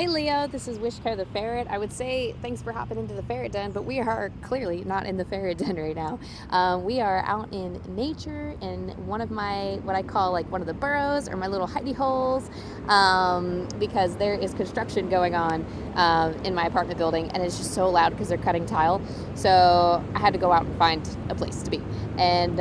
Hey Leo, this is wishkotheferret. I would say thanks for hopping into the ferret den, but we are clearly not in the ferret den right now. We are out in nature in one of my, what I call like one of the burrows or my little hidey holes, because there is construction going on in my apartment building, and it's just so loud because they're cutting tile. So I had to go out and find a place to be. And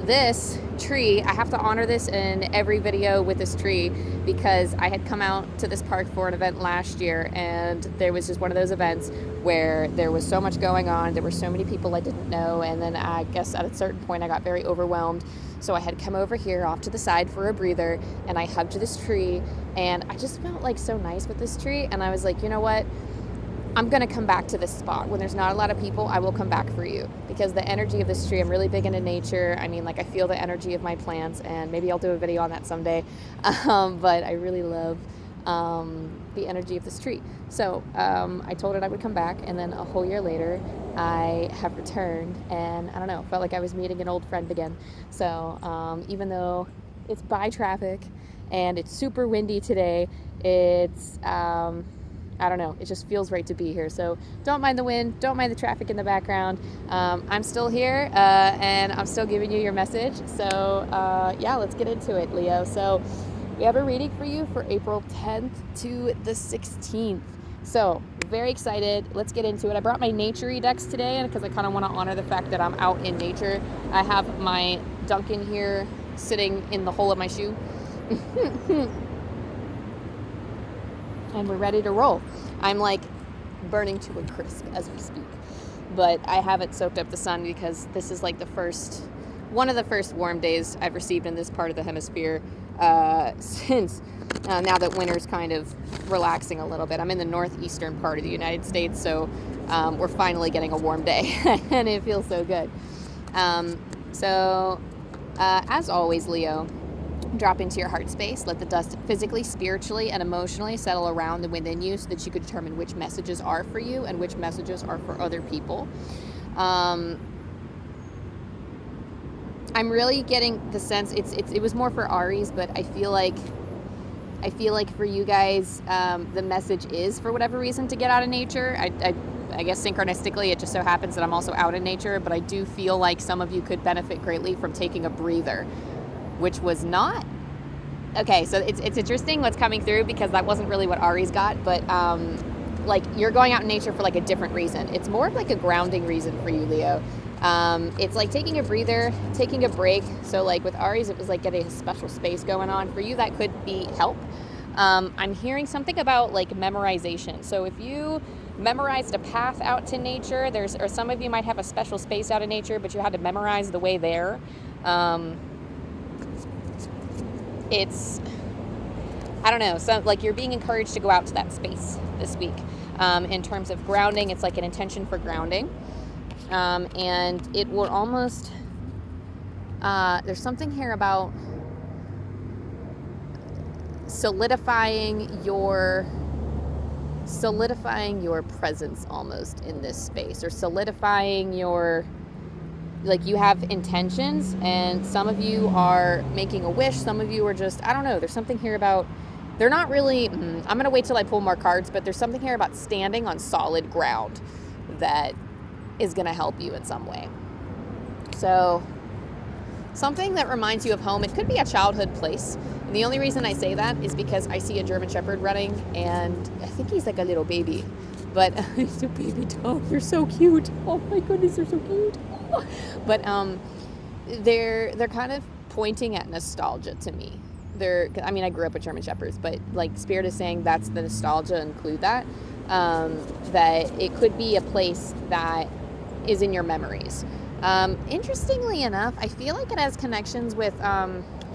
this tree, I have to honor this in every video with this tree because I had come out to this park for an event last year, and there was just one of those events where there was so much going on. There were so many people I didn't know, and then I guess at a certain point I got very overwhelmed. So I had come over here off to the side for a breather, and I hugged this tree, and I just felt like so nice with this tree. And I was like, you know what? I'm going to come back to this spot. When there's not a lot of people, I will come back for you because the energy of this tree, I'm really big into nature. I mean, like I feel the energy of my plants, and maybe I'll do a video on that someday. But I really love the energy of this tree. So I told it I would come back, and then a whole year later, I have returned, and I don't know, felt like I was meeting an old friend again. So even though it's by traffic and it's super windy today, it's I don't know, it just feels right to be here. So don't mind the wind, don't mind the traffic in the background. I'm still here, and I'm still giving you your message. So yeah, let's get into it, Leo. So we have a reading for you for April 10th to the 16th. So very excited. Let's get into it. I brought my nature decks today because I kind of want to honor the fact that I'm out in nature. I have my Duncan here sitting in the hole of my shoe. And we're ready to roll. I'm like burning to a crisp as we speak, but I haven't soaked up the sun because this is like one of the first warm days I've received in this part of the hemisphere since now that winter's kind of relaxing a little bit. I'm in the northeastern part of the United States, so we're finally getting a warm day and it feels so good. So as always, Leo, drop into your heart space. Let the dust physically, spiritually, and emotionally settle around and within you so that you could determine which messages are for you and which messages are for other people. I'm really getting the sense it was more for Aries, but I feel like for you guys, the message is for whatever reason to get out of nature. I guess synchronistically, it just so happens that I'm also out in nature, but I do feel like some of you could benefit greatly from taking a breather, which was not okay. So it's interesting what's coming through because that wasn't really what Aries got, but like you're going out in nature for like a different reason. It's more of like a grounding reason for you, Leo. It's like taking a breather, taking a break. So like with Aries, it was like getting a special space going on. For you, that could be help. I'm hearing something about like memorization. So if you memorized a path out to nature, or some of you might have a special space out in nature, but you had to memorize the way there. It's, I don't know, so like you're being encouraged to go out to that space this week. In terms of grounding, it's like an intention for grounding. And it will almost, there's something here about solidifying your presence almost in this space, or solidifying your, like you have intentions, and some of you are making a wish, some of you are just, I don't know, there's something here about, they're not really, I'm going to wait till I pull more cards, but there's something here about standing on solid ground that is going to help you in some way. So something that reminds you of home, it could be a childhood place. And the only reason I say that is because I see a German Shepherd running, and I think he's like a little baby, but he's a baby dog. They're so cute. Oh my goodness, they're so cute. But they're kind of pointing at nostalgia to me. I mean, I grew up with German Shepherds, but like Spirit is saying that's the nostalgia, include that. That it could be a place that is in your memories. Interestingly enough, I feel like it has connections with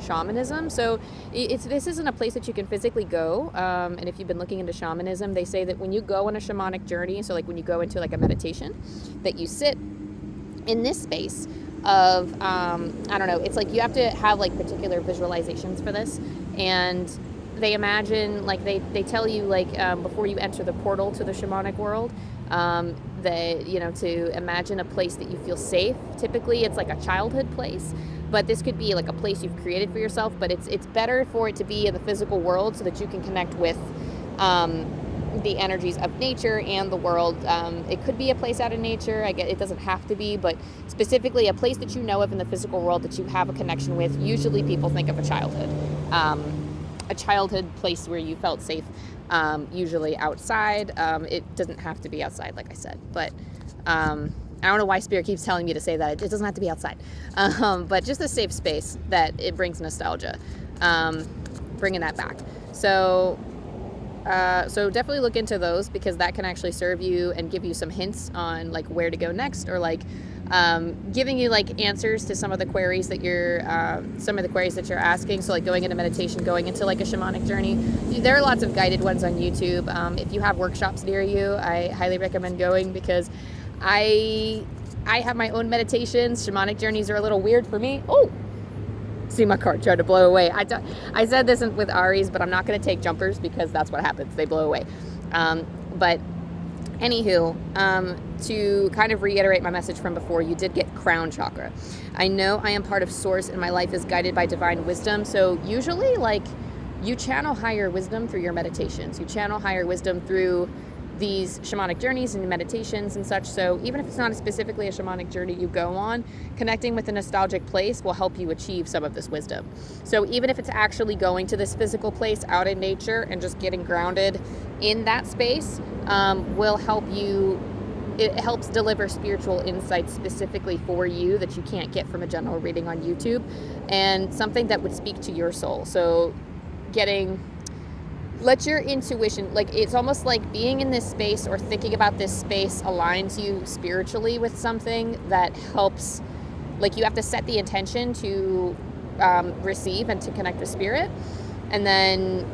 shamanism. So this isn't a place that you can physically go. And if you've been looking into shamanism, they say that when you go on a shamanic journey, so like when you go into like a meditation, that you sit in this space of, I don't know, it's like you have to have like particular visualizations for this. And they imagine, like they tell you like before you enter the portal to the shamanic world, that, you know, to imagine a place that you feel safe. Typically it's like a childhood place, but this could be like a place you've created for yourself, but it's better for it to be in the physical world so that you can connect with the energies of nature and the world. It could be a place out of nature. I get it doesn't have to be, but specifically a place that you know of in the physical world that you have a connection with. Usually people think of a childhood place where you felt safe, usually outside. It doesn't have to be outside, like I said, but I don't know why Spirit keeps telling me to say that. It doesn't have to be outside, but just a safe space that it brings nostalgia, bringing that back. So definitely look into those, because that can actually serve you and give you some hints on like where to go next, or like giving you like answers to some of the queries that you're asking. So like going into meditation, going into like a shamanic journey. There are lots of guided ones on YouTube. If you have workshops near you, I highly recommend going, because I have my own meditations. Shamanic journeys are a little weird for me. Oh, see my card tried to blow away. I said this with Aries, but I'm not going to take jumpers, because that's what happens. They blow away. But anywho, to kind of reiterate my message from before, you did get crown chakra. I know I am part of source and my life is guided by divine wisdom. So usually like you channel higher wisdom through your meditations. You channel higher wisdom through these shamanic journeys and meditations and such. So even if it's not specifically a shamanic journey you go on, connecting with a nostalgic place will help you achieve some of this wisdom. So even if it's actually going to this physical place out in nature and just getting grounded in that space, will help you. It helps deliver spiritual insights specifically for you that you can't get from a general reading on YouTube, and something that would speak to your soul. So let your intuition, like it's almost like being in this space or thinking about this space aligns you spiritually with something that helps, like you have to set the intention to receive and to connect with spirit, and then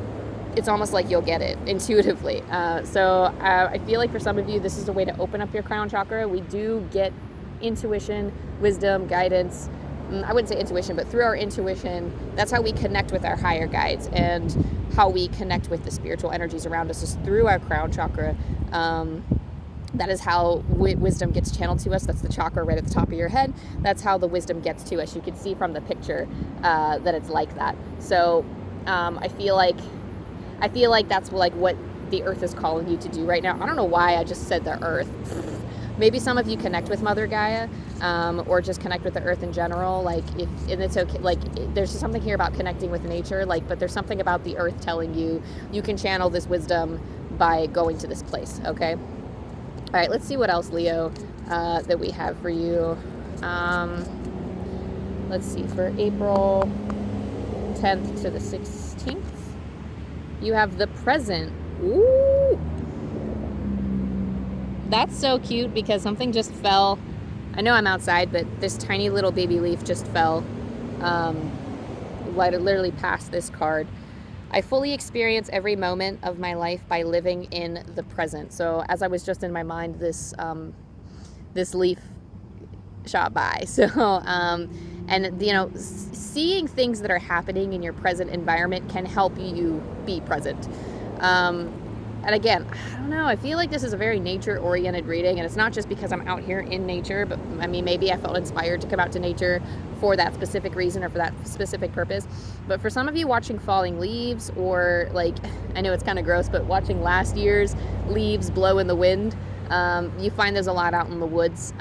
it's almost like you'll get it intuitively. So I feel like for some of you, this is a way to open up your crown chakra. We do get intuition, wisdom, guidance. I wouldn't say intuition, but through our intuition, that's how we connect with our higher guides, and how we connect with the spiritual energies around us is through our crown chakra. That is how wisdom gets channeled to us. That's the chakra right at the top of your head. That's how the wisdom gets to us. You can see from the picture that it's like that. So I feel like that's like what the earth is calling you to do right now. I don't know why I just said the earth. Maybe some of you connect with Mother Gaia, or just connect with the earth in general. Like, and it's okay. Like, there's something here about connecting with nature. Like, but there's something about the earth telling you you can channel this wisdom by going to this place. Okay. All right. Let's see what else, Leo, that we have for you. Let's see, for April 10th to the 16th, you have the present. Ooh. That's so cute, because something just fell. I know I'm outside, but this tiny little baby leaf just fell literally past this card. I fully experience every moment of my life by living in the present. So as I was just in my mind, this leaf shot by. So and you know, seeing things that are happening in your present environment can help you be present. And again, I don't know, I feel like this is a very nature-oriented reading, and it's not just because I'm out here in nature, but I mean, maybe I felt inspired to come out to nature for that specific reason or for that specific purpose. But for some of you watching falling leaves, or like, I know it's kind of gross, but watching last year's leaves blow in the wind, you find there's a lot out in the woods.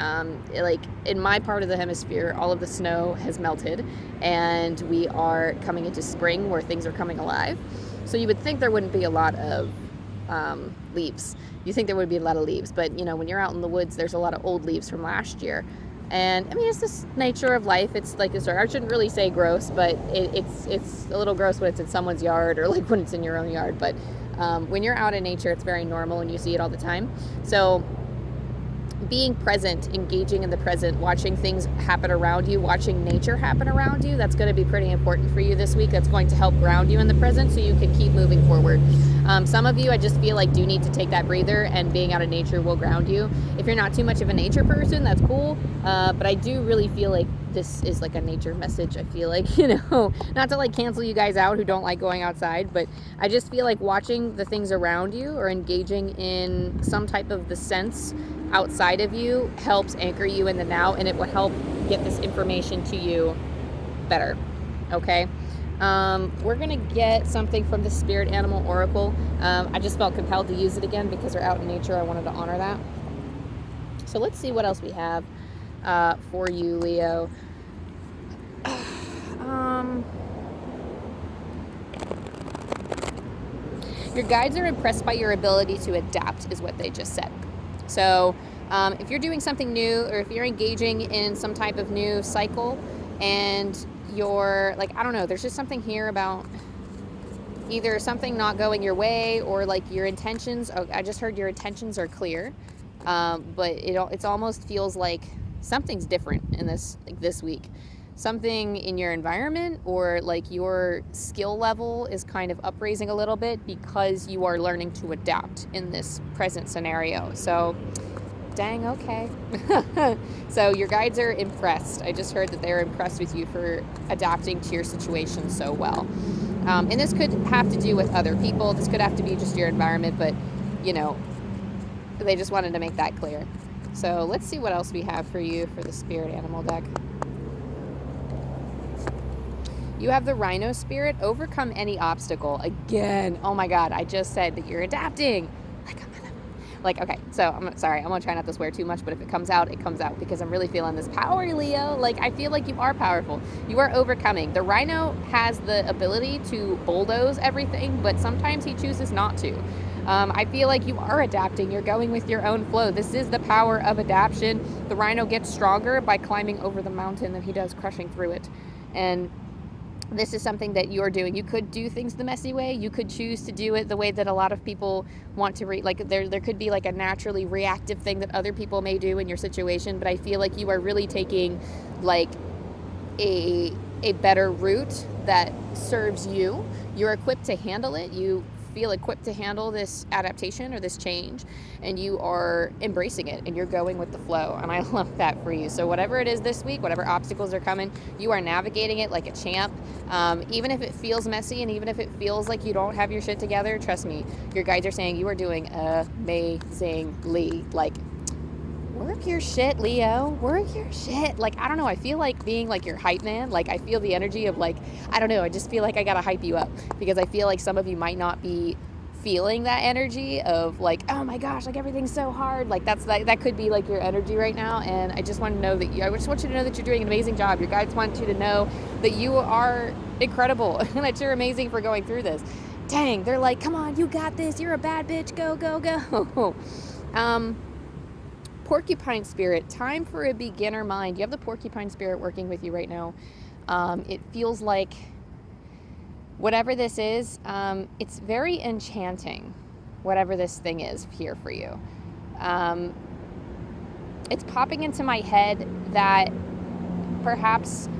Like in my part of the hemisphere, all of the snow has melted, and we are coming into spring where things are coming alive. So you would think there wouldn't be a lot of leaves. You think there would be a lot of leaves, but you know, when you're out in the woods, there's a lot of old leaves from last year. And I mean, it's this nature of life. It's like this, I shouldn't really say gross, but it's a little gross when it's in someone's yard, or like when it's in your own yard. But when you're out in nature, it's very normal, and you see it all the time. So being present, engaging in the present, watching things happen around you, watching nature happen around you, that's going to be pretty important for you this week. That's going to help ground you in the present so you can keep moving forward. Some of you, I just feel like, do need to take that breather, and being out in nature will ground you. If you're not too much of a nature person, that's cool. But I do really feel like this is like a nature message. I feel like, you know, not to like cancel you guys out who don't like going outside, but I just feel like watching the things around you or engaging in some type of the sense outside of you helps anchor you in the now, and it will help get this information to you better. Okay. We're going to get something from the Spirit Animal Oracle. I just felt compelled to use it again because we're out in nature. I wanted to honor that. So let's see what else we have for you, Leo. Your guides are impressed by your ability to adapt, is what they just said. So if you're doing something new, or if you're engaging in some type of new cycle, and you're like, I don't know, there's just something here about either something not going your way, or like your intentions. I just heard your intentions are clear, but it almost feels like something's different in this week. Something in your environment, or like your skill level is kind of upraising a little bit because you are learning to adapt in this present scenario. So dang, okay. So your guides are impressed. I just heard that they're impressed with you for adapting to your situation so well. And this could have to do with other people. This could have to be just your environment, but they just wanted to make that clear. So let's see what else we have for you for the Spirit Animal deck. You have the Rhino Spirit. Overcome any obstacle. Again, oh my God, I just said that you're adapting. Okay, so I'm sorry, I'm gonna try not to swear too much, but if it comes out, it comes out, because I'm really feeling this power, Leo. Like, I feel like you are powerful. You are overcoming. The Rhino has the ability to bulldoze everything, but sometimes he chooses not to. I feel like you are adapting. You're going with your own flow. This is the power of adaptation. The Rhino gets stronger by climbing over the mountain that he does, crushing through it. And this is something that you're doing. You could do things the messy way. You could choose to do it the way that a lot of people want to like there could be like a naturally reactive thing that other people may do in your situation, but I feel like you are really taking like a better route that serves you. You're equipped to handle it. You feel equipped to handle this adaptation or this change, and you are embracing it, and you're going with the flow, and I love that for you. So whatever it is this week, whatever obstacles are coming, you are navigating it like a champ. Even if it feels messy, and even if it feels like you don't have your shit together, trust me, your guides are saying you are doing amazingly. Like, work your shit, Leo. Work your shit. Like, I don't know. I feel like being like your hype man. Like, I feel the energy of like, I don't know. I just feel like I gotta hype you up, because I feel like some of you might not be feeling that energy of like, oh my gosh, like everything's so hard. Like that could be like your energy right now. And I just want to know that I just want you to know that you're doing an amazing job. Your guides want you to know that you are incredible and that you're amazing for going through this. Dang, they're like, come on, you got this. You're a bad bitch. Go, go, go. Porcupine Spirit, time for a beginner mind. You have the Porcupine Spirit working with you right now. It feels like whatever this is, it's very enchanting, whatever this thing is here for you. It's popping into my head that perhaps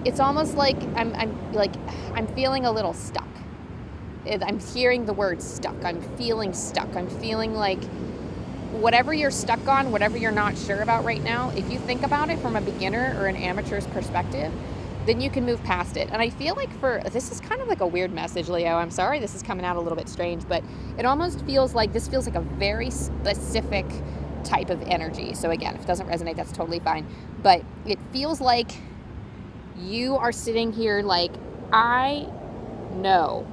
it's almost like I'm feeling a little stuck. I'm hearing the word stuck. I'm feeling stuck. I'm feeling like whatever you're stuck on, whatever you're not sure about right now, if you think about it from a beginner or an amateur's perspective, then you can move past it. And I feel like this is kind of like a weird message, Leo. I'm sorry this is coming out a little bit strange, but it almost feels like this feels like a very specific type of energy. So again, if it doesn't resonate, that's totally fine. But it feels like you are sitting here like, I know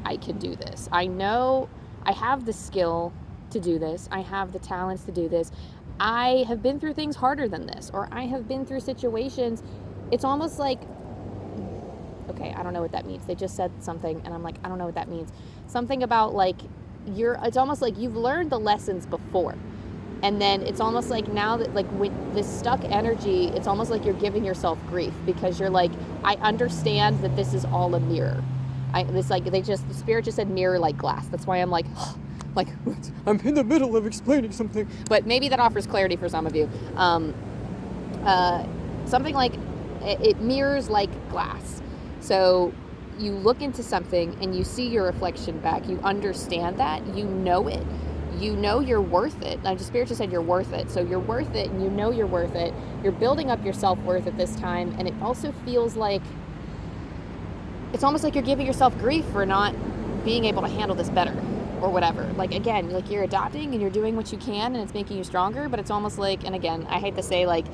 I can do this. I know I have the skill to do this. I have the talents to do this. I have been through things harder than this, or I have been through situations. It's almost like, okay, I don't know what that means. They just said something and I'm like, I don't know what that means. Something about like it's almost like you've learned the lessons before. And then it's almost like now that like with this stuck energy, it's almost like you're giving yourself grief, because you're like, I understand that this is all a mirror. The Spirit just said mirror like glass. That's why I'm like, like, I'm in the middle of explaining something. But maybe that offers clarity for some of you. Something like it mirrors like glass. So you look into something and you see your reflection back. You understand that. You know it. You know you're worth it. Like the Spirit just said you're worth it. So you're worth it, and you know you're worth it. You're building up your self-worth at this time. And it also feels like it's almost like you're giving yourself grief for not being able to handle this better. Or whatever. Like, again, like you're adapting and you're doing what you can and it's making you stronger, but it's almost like, and again, I hate to say like,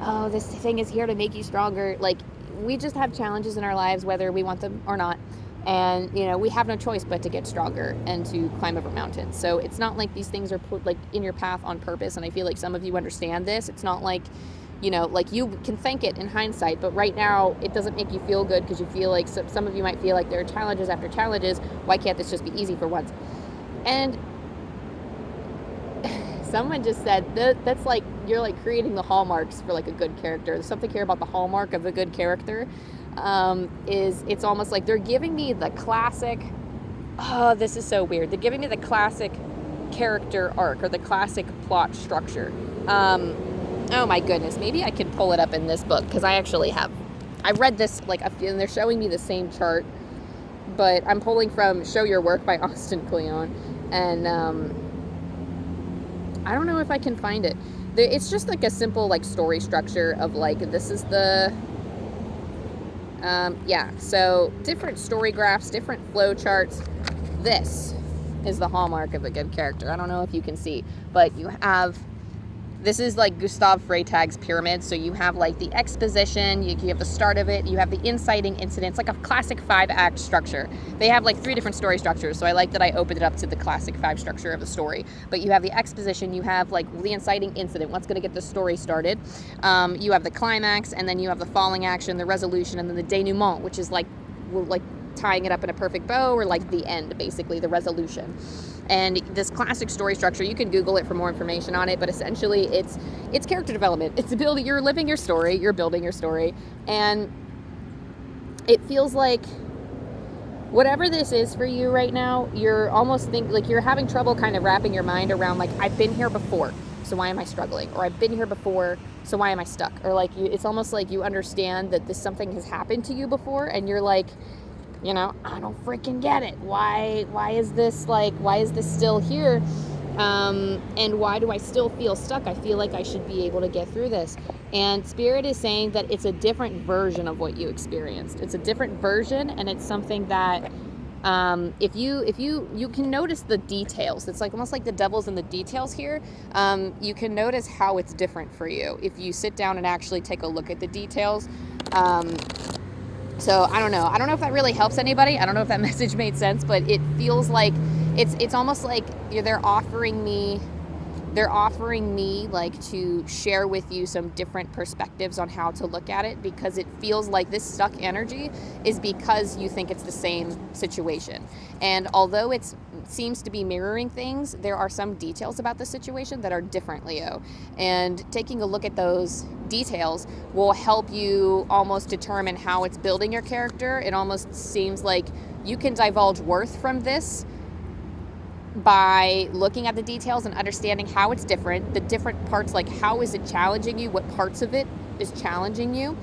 oh, this thing is here to make you stronger. Like, we just have challenges in our lives, whether we want them or not. And, we have no choice but to get stronger and to climb over mountains. So it's not like these things are put like in your path on purpose. And I feel like some of you understand this. It's not like, like you can thank it in hindsight, but right now it doesn't make you feel good because you feel like some of you might feel like there are challenges after challenges. Why can't this just be easy for once? And someone just said that's like, you're like creating the hallmarks for like a good character. There's something here about the hallmark of a good character. Is it's almost like they're giving me the classic, oh, this is so weird. They're giving me the classic character arc or the classic plot structure. Oh my goodness, maybe I can pull it up in this book because I read this and they're showing me the same chart, but I'm pulling from Show Your Work by Austin Kleon, and I don't know if I can find it. It's just like a simple like story structure of like, this is the so different story graphs, different flow charts. This is the hallmark of a good character. I don't know if you can see, but this is like Gustav Freytag's pyramid. So you have like the exposition, you have the start of it, you have the inciting incident. It's like a classic 5-act structure. They have like 3 different story structures. So I like that I opened it up to the classic 5 structure of the story. But you have the exposition, you have like the inciting incident, what's going to get the story started. You have the climax, and then you have the falling action, the resolution, and then the denouement, which is like tying it up in a perfect bow, or like the end, basically, the resolution. And this classic story structure, you can Google it for more information on it, but essentially it's character development. It's you're living your story, you're building your story, and it feels like whatever this is for you right now, you're almost you're having trouble kind of wrapping your mind around like, I've been here before, so why am I struggling? Or I've been here before, so why am I stuck? Or like it's almost like you understand that something has happened to you before, and you're like, I don't freaking get it. Why is this still here? And why do I still feel stuck? I feel like I should be able to get through this. And Spirit is saying that it's a different version of what you experienced. It's a different version, and it's something that if you can notice the details. It's like almost like the devil's in the details here. You can notice how it's different for you if you sit down and actually take a look at the details. So I don't know if that really helps anybody. I don't know if that message made sense, but it feels like it's almost like they're offering me like to share with you some different perspectives on how to look at it, because it feels like this stuck energy is because you think it's the same situation. And although it seems to be mirroring things, there are some details about the situation that are different, Leo. And taking a look at those details will help you almost determine how it's building your character. It almost seems like you can divulge worth from this by looking at the details and understanding how it's different, the different parts, like how is it challenging you, what parts of it is challenging you.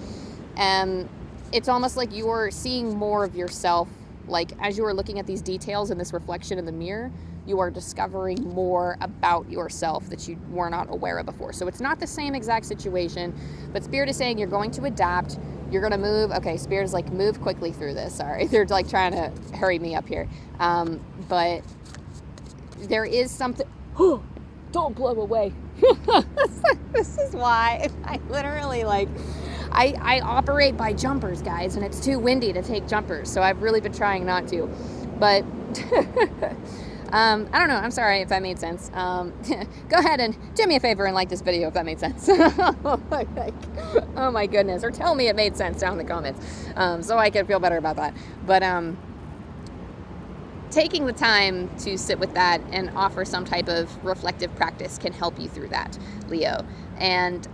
And it's almost like you're seeing more of yourself, like as you are looking at these details and this reflection in the mirror, you are discovering more about yourself that you were not aware of before. So it's not the same exact situation, but Spirit is saying you're going to adapt, you're going to move. Okay, Spirit is like, move quickly through this. Sorry, they're like trying to hurry me up here. But there is something, don't blow away. This is why I literally I operate by jumpers, guys, and it's too windy to take jumpers. So I've really been trying not to, but I don't know. I'm sorry if that made sense. Go ahead and do me a favor and like this video if that made sense. Oh my goodness. Or tell me it made sense down in the comments, so I can feel better about that. But, taking the time to sit with that and offer some type of reflective practice can help you through that, Leo, and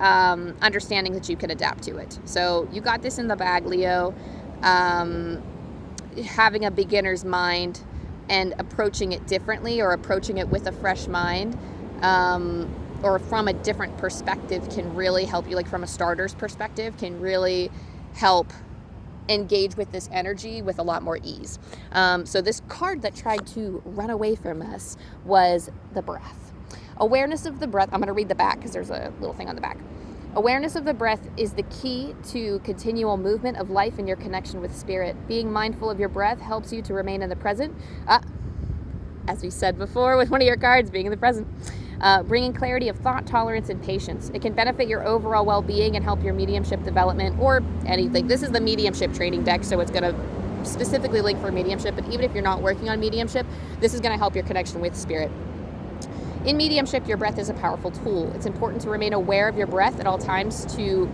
understanding that you can adapt to it. So you got this in the bag, Leo. Having a beginner's mind and approaching it differently, or approaching it with a fresh mind, or from a different perspective, can really help you. Like from a starter's perspective, can really help engage with this energy with a lot more ease. So this card that tried to run away from us was the breath. Awareness of the breath. I'm going to read the back because there's a little thing on the back. Awareness of the breath is the key to continual movement of life and your connection with Spirit. Being mindful of your breath helps you to remain in the present. As we said before with one of your cards, being in the present. bringing clarity of thought, tolerance, and patience. It can benefit your overall well-being and help your mediumship development or anything. This is the mediumship training deck, so it's going to specifically link for mediumship, but even if you're not working on mediumship, this is going to help your connection with spirit. In mediumship, your breath is a powerful tool. It's important to remain aware of your breath at all times to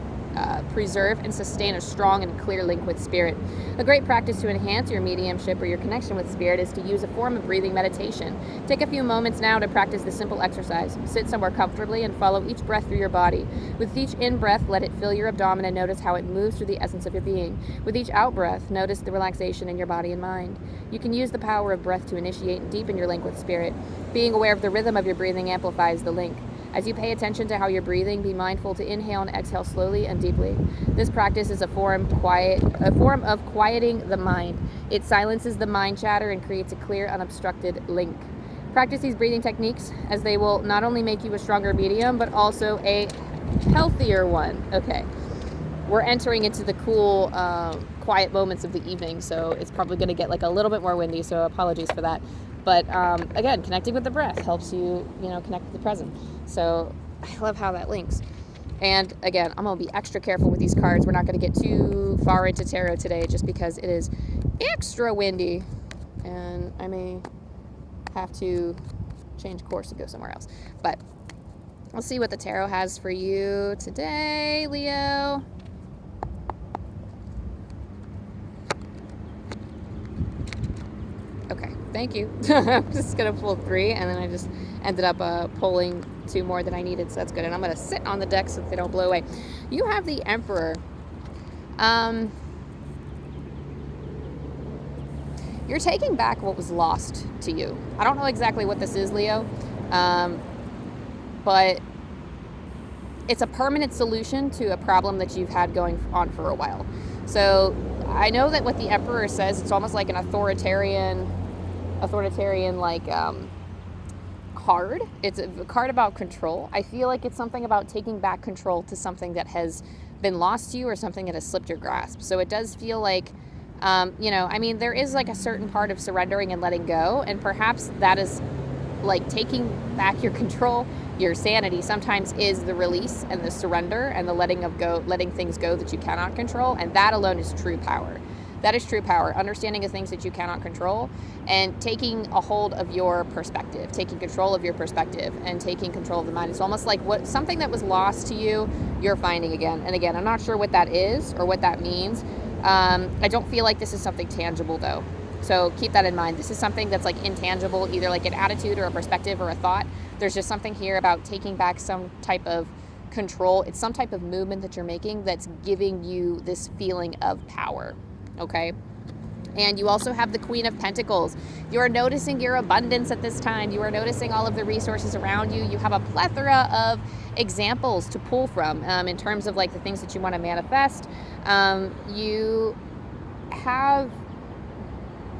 preserve and sustain a strong and clear link with spirit. A great practice to enhance your mediumship or your connection with spirit is to use a form of breathing meditation. Take a few moments now to practice this simple exercise. Sit somewhere comfortably and follow each breath through your body. With each in-breath, let it fill your abdomen and notice how it moves through the essence of your being. With each out-breath, notice the relaxation in your body and mind. You can use the power of breath to initiate and deepen your link with spirit. Being aware of the rhythm of your breathing amplifies the link. As you pay attention to how you're breathing, be mindful to inhale and exhale slowly and deeply. This practice is a form of quieting the mind. It silences the mind chatter and creates a clear, unobstructed link. Practice these breathing techniques as they will not only make you a stronger medium, but also a healthier one. Okay, we're entering into the cool, quiet moments of the evening, so it's probably going to get like a little bit more windy, so apologies for that. But again, connecting with the breath helps you, connect with the present. So I love how that links. And again, I'm going to be extra careful with these cards. We're not going to get too far into tarot today just because it is extra windy. And I may have to change course and go somewhere else. But we'll see what the tarot has for you today, Leo. Okay, thank you. I'm just going to pull 3, and then I just ended up pulling 2 more than I needed, so that's good. And I'm going to sit on the deck so that they don't blow away. You have the Emperor. You're taking back what was lost to you. I don't know exactly what this is, Leo, but it's a permanent solution to a problem that you've had going on for a while. So I know that what the Emperor says, it's almost like an authoritarian like card. It's a card about control. I feel like it's something about taking back control to something that has been lost to you or something that has slipped your grasp. So it does feel like, there is like a certain part of surrendering and letting go, and perhaps that is like taking back your control. Your sanity sometimes is the release and the surrender and the letting things go that you cannot control, and that alone is true power. That is true power, understanding of things that you cannot control and taking a hold of your perspective, taking control of your perspective and taking control of the mind. It's almost like something that was lost to you, you're finding again. And again, I'm not sure what that is or what that means. I don't feel like this is something tangible though. So keep that in mind. This is something that's like intangible, either like an attitude or a perspective or a thought. There's just something here about taking back some type of control. It's some type of movement that you're making that's giving you this feeling of power. Okay. And you also have the Queen of Pentacles. You are noticing your abundance at this time. You are noticing all of the resources around you. You have a plethora of examples to pull from in terms of like the things that you want to manifest.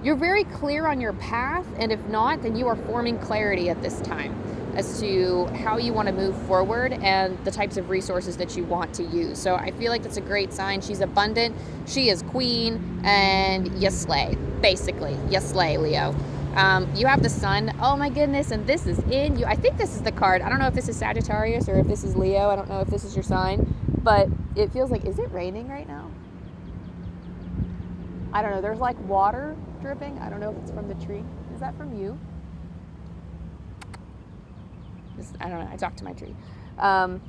You're very clear on your path, and if not, then you are forming clarity at this time as to how you want to move forward and the types of resources that you want to use. So I feel like that's a great sign. She's abundant, she is queen, and you slay, basically. You slay, Leo. You have the sun. Oh my goodness, and this is in you. I think this is the card. I don't know if this is Sagittarius or if this is Leo. I don't know if this is your sign, but it feels like, is it raining right now? I don't know. There's like water dripping. I don't know if it's from the tree. Is that from you? I don't know. I talked to my tree. I don't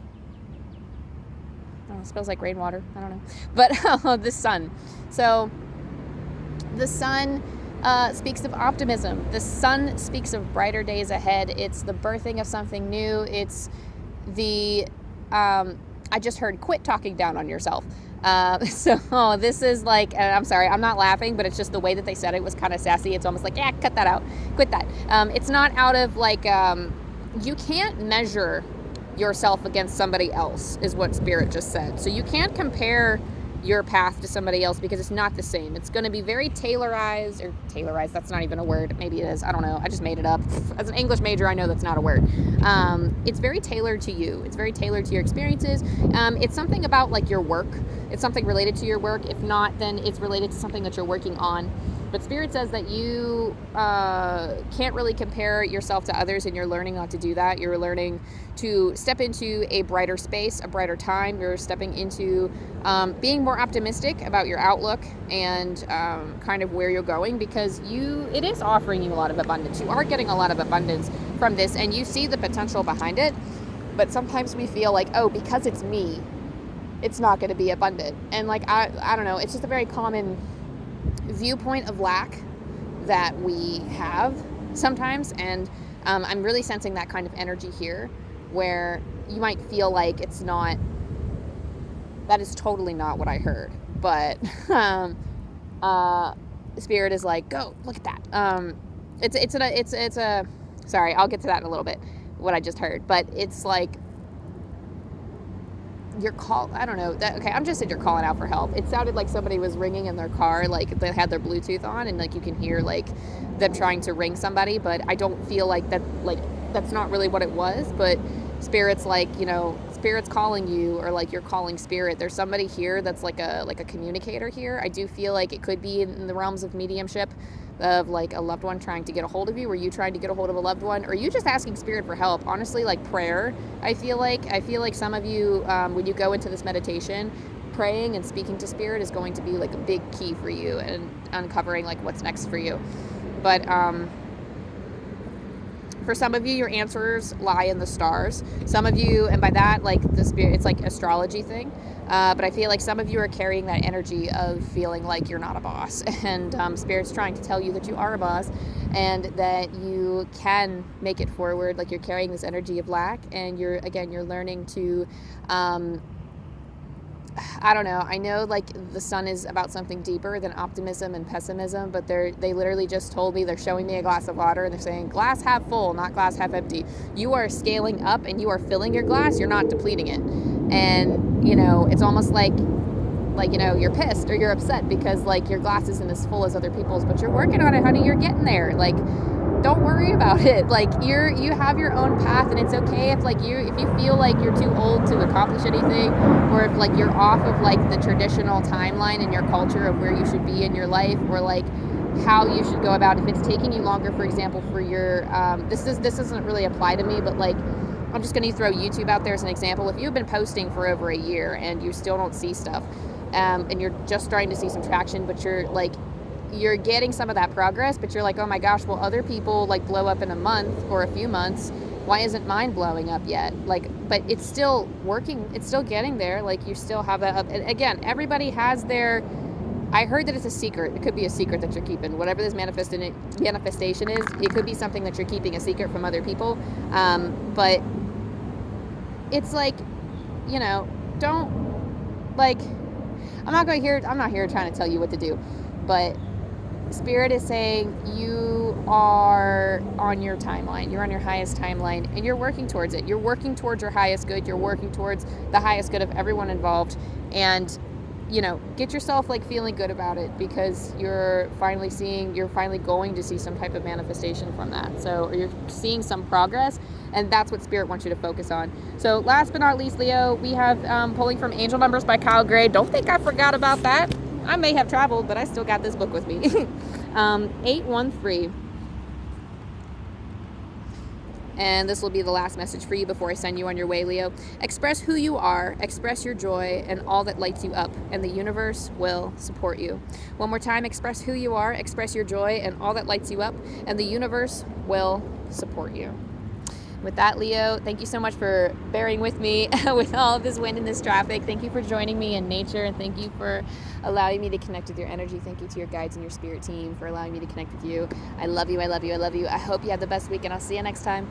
know, it smells like rainwater. I don't know. But the sun. So the sun speaks of optimism. The sun speaks of brighter days ahead. It's the birthing of something new. It's the, I just heard, quit talking down on yourself. So this is like, and I'm sorry, I'm not laughing, but it's just the way that they said it was kind of sassy. It's almost like, yeah, cut that out. Quit that. It's not out of like, you can't measure yourself against somebody else is what Spirit just said. So you can't compare your path to somebody else because it's not the same. It's going to be very tailorized, that's not even a word. Maybe it is. I don't know. I just made it up. As an English major, I know that's not a word. It's very tailored to you. It's very tailored to your experiences. It's something about like your work. It's something related to your work. If not, then it's related to something that you're working on. But Spirit says that you can't really compare yourself to others, and you're learning not to do that. You're learning to step into a brighter space, a brighter time. You're stepping into being more optimistic about your outlook and kind of where you're going, because it is offering you a lot of abundance. You are getting a lot of abundance from this, and you see the potential behind it. But sometimes we feel like, oh, because it's me, it's not going to be abundant. And like, I don't know, it's just a very common viewpoint of lack that we have sometimes. And I'm really sensing that kind of energy here, where you might feel like it's not, that is totally not what I heard. But Spirit is like, go, look at that. It's a, sorry, I'll get to that in a little bit, what I just heard. But it's like, your call, I don't know, okay, I'm just said you're calling out for help. It sounded like somebody was ringing in their car, like they had their Bluetooth on, and like you can hear like them trying to ring somebody, but I don't feel like that, like that's not really what it was. But Spirit's like, you know, Spirit's calling you, or like you're calling Spirit. There's somebody here that's like a communicator here. I do feel like it could be in the realms of mediumship, of like a loved one trying to get a hold of you, or you trying to get a hold of a loved one, or you just asking Spirit for help. Honestly, like prayer, I feel like some of you, when you go into this meditation, praying and speaking to Spirit is going to be like a big key for you and uncovering like what's next for you. But for some of you, your answers lie in the stars. Some of you, and by that, like the Spirit, it's like astrology thing. But I feel like some of you are carrying that energy of feeling like you're not a boss. And Spirit's trying to tell you that you are a boss, and that you can make it forward. Like you're carrying this energy of lack, and you're learning to, I don't know. I know like the sun is about something deeper than optimism and pessimism, but they literally just told me, they're showing me a glass of water, and they're saying glass half full, not glass half empty. You are scaling up and you are filling your glass. You're not depleting it. And, you know, it's almost like, you know, you're pissed or you're upset because like your glass isn't as full as other people's, but you're working on it, honey. You're getting there. Like, don't worry about it. Like you have your own path, and it's okay if you feel like you're too old to accomplish anything, or if like you're off of like the traditional timeline in your culture of where you should be in your life, or like how you should go about it. If it's taking you longer, for example, for your this doesn't really apply to me, but like I'm just going to throw YouTube out there as an example. If you've been posting for over a year and you still don't see stuff, and you're just starting to see some traction, but you're getting some of that progress, but you're like, oh my gosh, well, other people like blow up in a month or a few months. Why isn't mine blowing up yet? Like, but it's still working. It's still getting there. Like you still have that. And again, everybody has their, I heard that it's a secret. It could be a secret that you're keeping. Whatever this manifestation is, it could be something that you're keeping a secret from other people. But it's like, you know, don't like, I'm not here trying to tell you what to do, but Spirit is saying you are on your timeline. You're on your highest timeline, and you're working towards it. You're working towards your highest good. You're working towards the highest good of everyone involved. And, you know, get yourself like feeling good about it, because you're finally going to see some type of manifestation from that. So, or you're seeing some progress, and that's what Spirit wants you to focus on. So last but not least, Leo, we have Pulling from Angel Numbers by Kyle Gray. Don't think I forgot about that. I may have traveled, but I still got this book with me. 813. And this will be the last message for you before I send you on your way, Leo. Express who you are, express your joy, and all that lights you up, and the universe will support you. One more time, express who you are, express your joy, and all that lights you up, and the universe will support you. With that, Leo, thank you so much for bearing with me with all of this wind and this traffic. Thank you for joining me in nature, and thank you for allowing me to connect with your energy. Thank you to your guides and your spirit team for allowing me to connect with you. I love you. I love you. I love you. I hope you have the best week, and I'll see you next time.